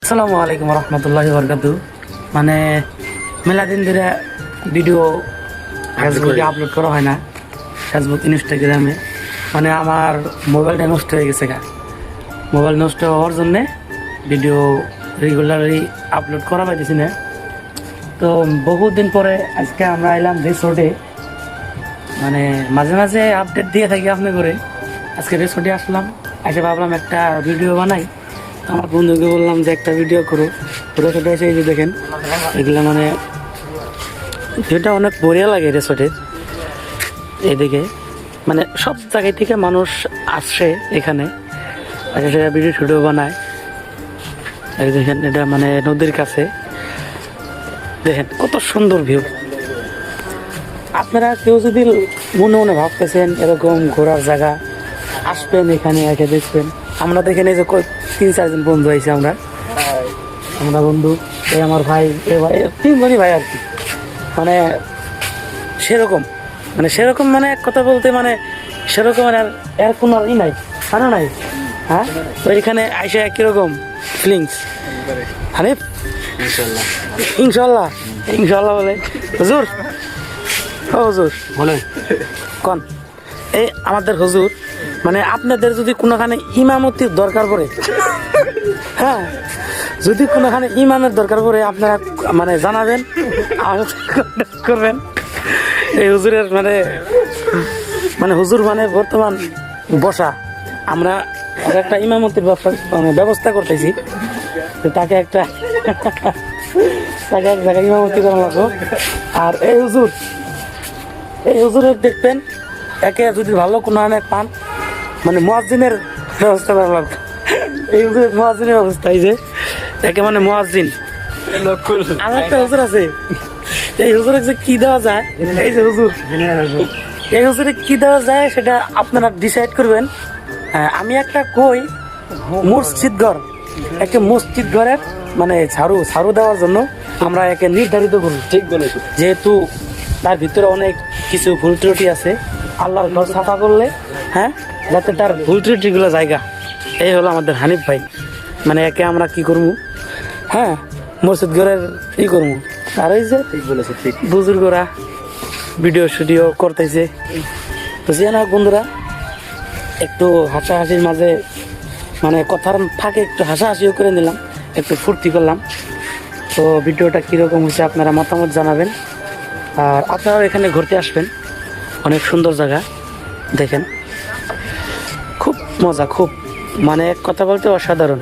আসসালামু আলাইকুম রহমতুল্লাহি বরকাতু। মানে মেলা দিন ধরে ভিডিও ফেসবুকে আপলোড করা হয় না, ফেসবুক ইনস্টাগ্রামে। মানে আমার মোবাইলটা নষ্ট হয়ে গেছে মোবাইল নষ্ট হওয়ার জন্যে ভিডিও রেগুলারলি আপলোড করা পাইতেছি না। তো বহুদিন পরে আজকে আমরা এলাম রিসোর্টে, মানে মাঝে মাঝে আপডেট দিয়ে থাকি আপনি করে। আজকে রিসোর্টে আসলাম, এসে ভাবলাম একটা ভিডিও বানাই। আমার বন্ধুকে বললাম যে একটা ভিডিও করো। রিসোর্টে এসে এই যে দেখেন এগুলো, মানে ভিডিওটা অনেক বড়িয়া লাগে রিসোর্টে। এদিকে মানে সব জায়গায় থেকে মানুষ আসে এখানে, সেটা ভিডিও টিডিও বানায়। এই দেখেন এটা মানে নদীর কাছে, দেখেন কত সুন্দর ভিউ। আপনারা কেউ যদি মনে মনে ভাবতেছেন এরকম ঘোরার জায়গা, আসবেন এখানে এসে দেখবেন। আমরা তো এখানে যে 3-4 জন বন্ধু আইছি, আমরা বন্ধু, এই আমার ভাই, এ ভাই, 3 জনই ভাই আর কি। মানে সেরকম মানে এক কথা বলতে মানে সেরকম এর কোনো ই নাই, জানো নাই। হ্যাঁ, তো এখানে আইসা কিরকম ফিলিংস হানিফ? ইনশাল্লাহ ইনশাল্লাহ বলে হুজুর, ও হুজুর বলেন কোন এই আমাদের হুজুর, মানে আপনাদের যদি কোনোখানে ইমামতির দরকার পড়ে, হ্যাঁ যদি কোনোখানে ইমামের দরকার পড়ে আপনারা মানে জানাবেন, আমার কন্ট্যাক্ট করবেন। এই হুজুরের মানে হুজুর মানে বর্তমান বসা, আমরা একটা ইমামতির ব্যবস্থা করতেছি। তাকে এক জায়গায় ইমামতি করা লাগবো। আর এই হুজুরের দেখবেন একে যদি ভালো কোনো পান, মানে মুয়াজ্জিনের ব্যবস্থা করা লাগবে। এই হুজুরের মুয়াজ্জিনের ব্যবস্থা, এই যে একে মানে মুয়াজ্জিন। আর একটা হুজুর আছে, এই হুজুরে যে কি দেওয়া যায়, এই যে হুজুর, এই হুজুরে কি দেওয়া যায় সেটা আপনারা ডিসাইড করবেন। আমি একটা কই একটা মসজিদ ঘরের মানে ঝাড়ু দেওয়ার জন্য আমরা একে নির্ধারিত করি। ঠিক বলেছি, যেহেতু তার ভিতরে অনেক কিছু ভুল ত্রুটি আছে। আল্লাহর ঘর সাফা করলে, হ্যাঁ, যাতে তার ভুল ত্রুটিগুলো জায়গা। এই হলো আমাদের হানিফ ভাই। মানে একে আমরা কি করবো, হ্যাঁ, মসজিদ ঘরের ই করবো। আর এই যে ঠিক বলেছে, ঠিক বুজুর্গরা ভিডিও স্টুডিও করতেছে। তো যে না বন্ধুরা, একটু হাসাহাসির মাঝে মানে কথার ফাঁকে একটু হাসাহাসিও করে নিলাম, একটু ফুর্তি করলাম। তো ভিডিওটা কীরকম হয়েছে আপনারা মতামত জানাবেন। আর আপনারাও এখানে ঘুরতে আসবেন, অনেক সুন্দর জায়গা। দেখেন খুব মজা, খুব মানে এক কথা বলতে অসাধারণ।